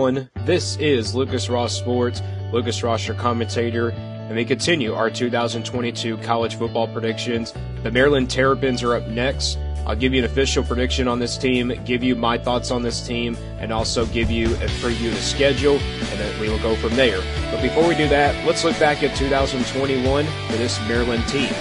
everyone. This is Lucas Ross Sports, Lucas Ross, your commentator, and we continue our 2022 college football predictions. The Maryland Terrapins are up next. I'll give you an official prediction on this team, give you my thoughts on this team, and also give you a preview of the schedule, and then we will go from there. But before we do that, let's look back at 2021 for this Maryland team.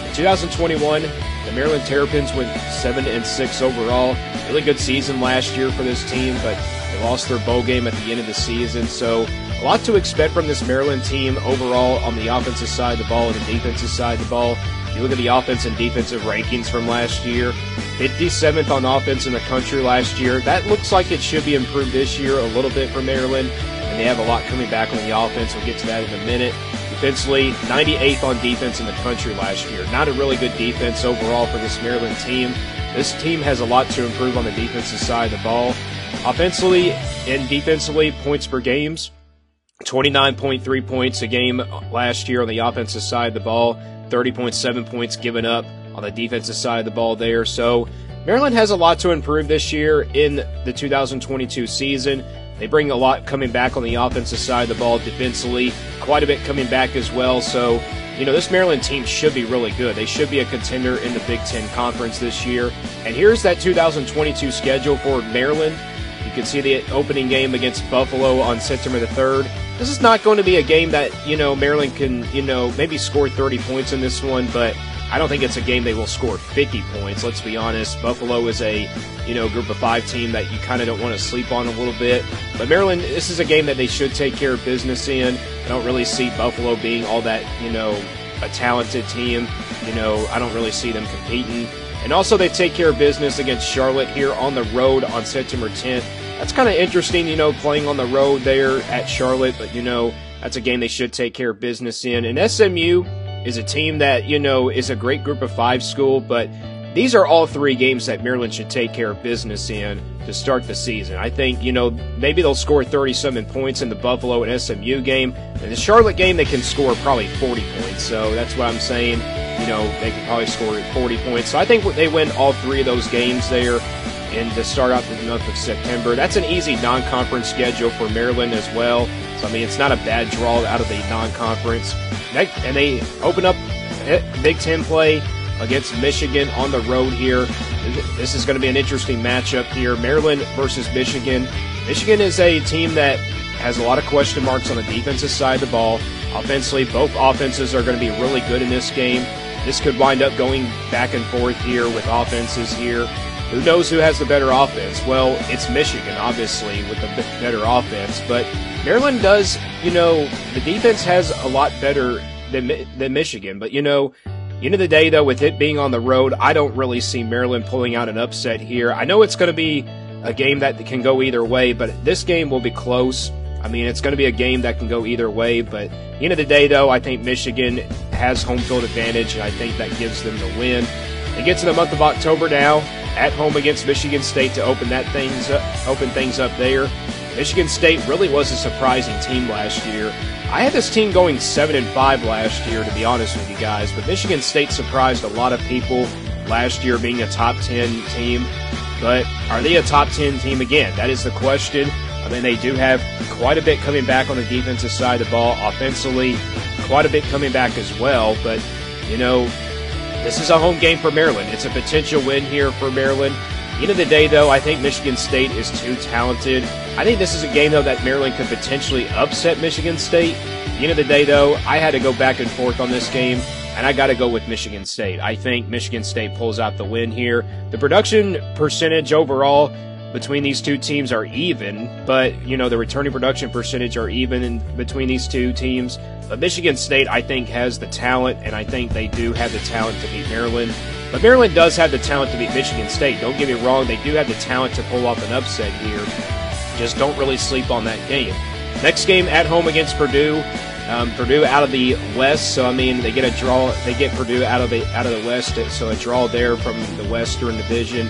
In 2021, the Maryland Terrapins went 7-6 overall. Really good season last year for this team, but they lost their bowl game at the end of the season. So a lot to expect from this Maryland team overall on the offensive side of the ball and the defensive side of the ball. If you look at the offense and defensive rankings from last year, 57th on offense in the country last year. That looks like it should be improved this year a little bit for Maryland, and they have a lot coming back on the offense. We'll get to that in a minute. Defensively, 98th on defense in the country last year. Not a really good defense overall for this Maryland team. This team has a lot to improve on the defensive side of the ball. Offensively and defensively, points per games, 29.3 points a game last year on the offensive side of the ball, 30.7 points given up on the defensive side of the ball there. So Maryland has a lot to improve this year in the 2022 season. They bring a lot coming back on the offensive side of the ball defensively, quite a bit coming back as well. So, this Maryland team should be really good. They should be a contender in the Big Ten Conference this year. And here's that 2022 schedule for Maryland. You can see the opening game against Buffalo on September the 3rd. This is not going to be a game that, Maryland can, maybe score 30 points in this one, but I don't think it's a game they will score 50 points. Let's be honest. Buffalo is a, group of 5 team that you kind of don't want to sleep on a little bit. But Maryland, this is a game that they should take care of business in. I don't really see Buffalo being all that, a talented team. I don't really see them competing. And also they take care of business against Charlotte here on the road on September 10th. That's kind of interesting, playing on the road there at Charlotte. But, that's a game they should take care of business in. And SMU is a team that, is a great group of 5 school, but these are all 3 games that Maryland should take care of business in to start the season. I think, maybe they'll score 30-something points in the Buffalo and SMU game. In the Charlotte game, they can score probably 40 points. So that's what I'm saying. They can probably score 40 points. So I think they win all 3 of those games there and to start out the month of September. That's an easy non-conference schedule for Maryland as well. So, it's not a bad draw out of the non-conference. And they open up Big Ten play against Michigan on the road here. This is going to be an interesting matchup here. Maryland versus Michigan. Michigan is a team that has a lot of question marks on the defensive side of the ball. Offensively, both offenses are going to be really good in this game. This could wind up going back and forth here with offenses here. Who knows who has the better offense? Well, it's Michigan, obviously, with the better offense. But Maryland does, the defense has a lot better than Michigan. But, end of the day, though, with it being on the road, I don't really see Maryland pulling out an upset here. I know it's going to be a game that can go either way, but this game will be close. It's going to be a game that can go either way. But end of the day, though, I think Michigan has home field advantage, and I think that gives them the win. It gets in the month of October now, at home against Michigan State to open things up there. Michigan State really was a surprising team last year. I had this team going 7-5 last year, to be honest with you guys, but Michigan State surprised a lot of people last year being a top 10 team. But are they a top 10 team again? That is the question. They do have quite a bit coming back on the defensive side of the ball. Offensively, quite a bit coming back as well. But, this is a home game for Maryland. It's a potential win here for Maryland. End of the day, though, I think Michigan State is too talented. I think this is a game, though, that Maryland could potentially upset Michigan State. End of the day, though, I had to go back and forth on this game, and I got to go with Michigan State. I think Michigan State pulls out the win here. The production percentage overall between these two teams are even, but, the returning production percentage are even in between these two teams. But Michigan State, I think, has the talent, and I think they do have the talent to beat Maryland. But Maryland does have the talent to beat Michigan State. Don't get me wrong, they do have the talent to pull off an upset here. Just don't really sleep on that game. Next game at home against Purdue. Purdue out of the West, so they get a draw. They get Purdue out of the West, so a draw there from the Western Division.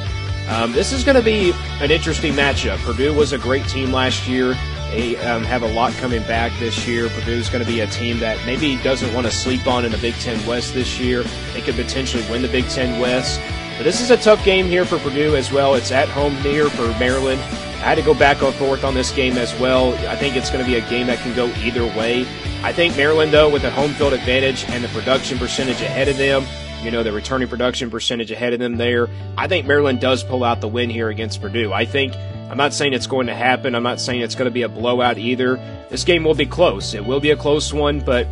This is going to be an interesting matchup. Purdue was a great team last year. They have a lot coming back this year. Purdue's going to be a team that maybe doesn't want to sleep on in the Big Ten West this year. They could potentially win the Big Ten West. But this is a tough game here for Purdue as well. It's at home here for Maryland. I had to go back and forth on this game as well. I think it's going to be a game that can go either way. I think Maryland, though, with the home field advantage and the production percentage ahead of them, the returning production percentage ahead of them there, I think Maryland does pull out the win here against Purdue. I'm not saying it's going to happen. I'm not saying it's going to be a blowout either. This game will be close. It will be a close one, but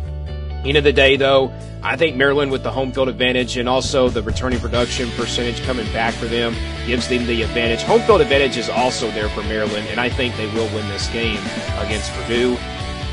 end of the day, though, I think Maryland with the home field advantage and also the returning production percentage coming back for them gives them the advantage. Home field advantage is also there for Maryland, and I think they will win this game against Purdue.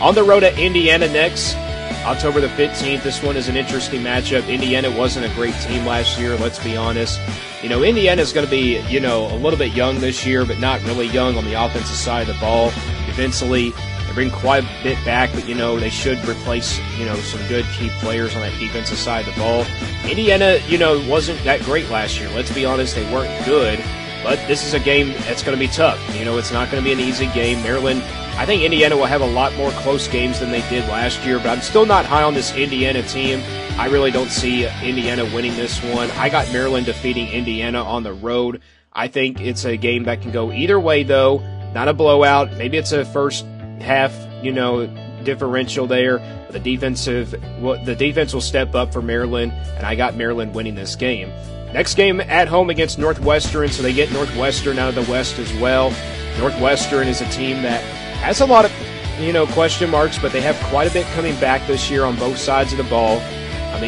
On the road at Indiana next, October the 15th. This one is an interesting matchup. Indiana wasn't a great team last year, let's be honest. Indiana's going to be, a little bit young this year, but not really young on the offensive side of the ball. Defensively, they bring quite a bit back, but, they should replace, some good key players on that defensive side of the ball. Indiana, wasn't that great last year. Let's be honest, they weren't good, but this is a game that's going to be tough. It's not going to be an easy game. Maryland, I think Indiana will have a lot more close games than they did last year, but I'm still not high on this Indiana team. I really don't see Indiana winning this one. I got Maryland defeating Indiana on the road. I think it's a game that can go either way, though. Not a blowout. Maybe it's a first half, differential there. The defense will step up for Maryland, and I got Maryland winning this game. Next game at home against Northwestern, so they get Northwestern out of the West as well. Northwestern is a team that has a lot of, question marks, but they have quite a bit coming back this year on both sides of the ball.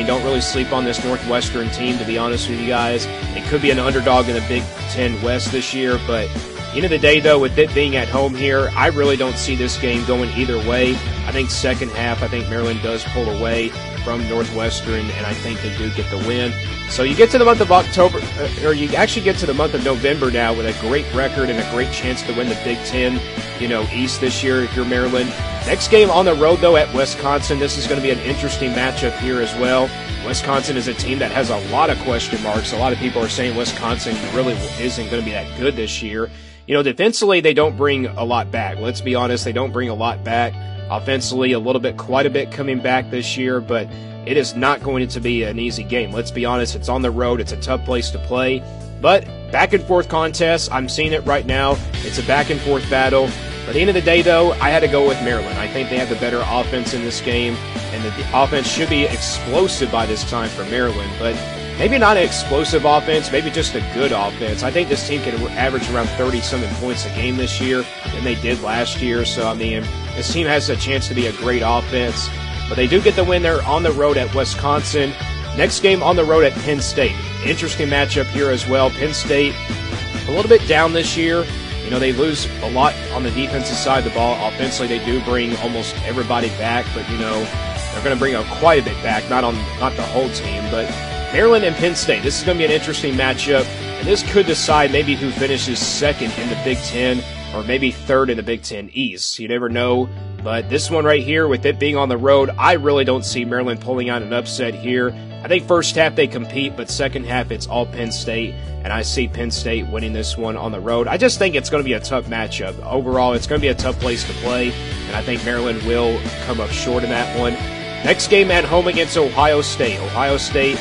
Don't really sleep on this Northwestern team, to be honest with you guys. It could be an underdog in the Big Ten West this year, but end of the day, though, with it being at home here, I really don't see this game going either way. I think second half, I think Maryland does pull away from Northwestern, and I think they do get the win. So you get to the month of October, or you actually get to the month of November now with a great record and a great chance to win the Big Ten, East this year if you're Maryland. Next game on the road, though, at Wisconsin. This is going to be an interesting matchup here as well. Wisconsin is a team that has a lot of question marks. A lot of people are saying Wisconsin really isn't going to be that good this year. Defensively, they don't bring a lot back. Let's be honest, they don't bring a lot back. Offensively, quite a bit coming back this year, but it is not going to be an easy game. Let's be honest, it's on the road. It's a tough place to play. But back and forth contest, I'm seeing it right now. It's a back and forth battle. But at the end of the day, though, I had to go with Maryland. I think they have the better offense in this game, and the offense should be explosive by this time for Maryland. But maybe not an explosive offense, maybe just a good offense. I think this team can average around 30-something points a game this year than they did last year. So, this team has a chance to be a great offense. But they do get the win there on the road at Wisconsin. Next game on the road at Penn State. Interesting matchup here as well. Penn State, a little bit down this year. They lose a lot on the defensive side of the ball. Offensively, they do bring almost everybody back, but, they're going to bring quite a bit back, not the whole team, but Maryland and Penn State. This is going to be an interesting matchup, and this could decide maybe who finishes second in the Big Ten or maybe third in the Big Ten East. You never know, but this one right here, with it being on the road, I really don't see Maryland pulling out an upset here. I think first half they compete, but second half it's all Penn State, and I see Penn State winning this one on the road. I just think it's going to be a tough matchup. Overall, it's going to be a tough place to play, and I think Maryland will come up short in that one. Next game at home against Ohio State. Ohio State,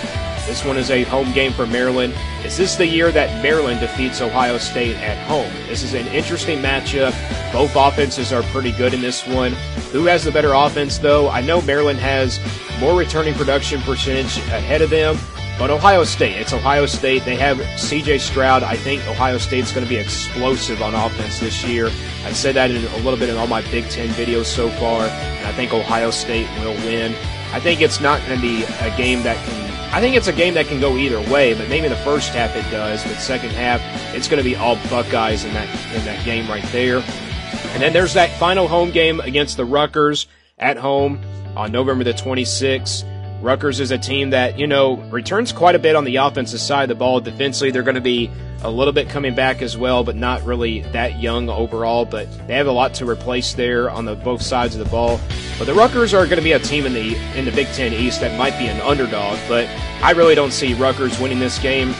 this one is a home game for Maryland. Is this the year that Maryland defeats Ohio State at home? This is an interesting matchup. Both offenses are pretty good in this one. Who has the better offense, though? I know Maryland has more returning production percentage ahead of them, but Ohio State, it's Ohio State. They have C.J. Stroud. I think Ohio State's going to be explosive on offense this year. I've said that in a little bit in all my Big Ten videos so far, and I think Ohio State will win. I think it's not going to be a game that can – I think it's a game that can go either way, but maybe the first half it does, but second half it's going to be all Buckeyes in that game right there. And then there's that final home game against the Rutgers at home on November the 26th. Rutgers is a team that, returns quite a bit on the offensive side of the ball. Defensively, they're going to be a little bit coming back as well, but not really that young overall. But they have a lot to replace there on both sides of the ball. But the Rutgers are going to be a team in the Big Ten East that might be an underdog, but I really don't see Rutgers winning this game.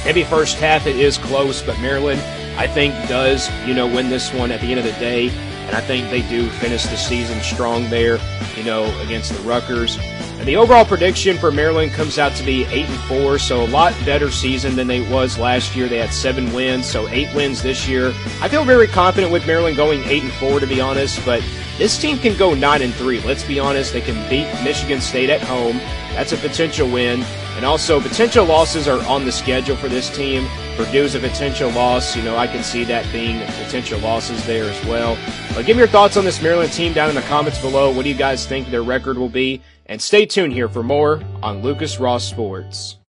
Maybe first half it is close, but Maryland, I think, does, win this one at the end of the day. And I think they do finish the season strong there, against the Rutgers. And And the overall prediction for Maryland comes out to be 8-4, so a lot better season than they was last year. They had 7 wins, so 8 wins this year. I feel very confident with Maryland going 8-4, to be honest, but this team can go 9-3. Let's be honest, they can beat Michigan State at home. That's a potential win. And also, potential losses are on the schedule for this team. Purdue's a potential loss. I can see that being potential losses there as well. But give me your thoughts on this Maryland team down in the comments below. What do you guys think their record will be? And stay tuned here for more on Lucas Ross Sports.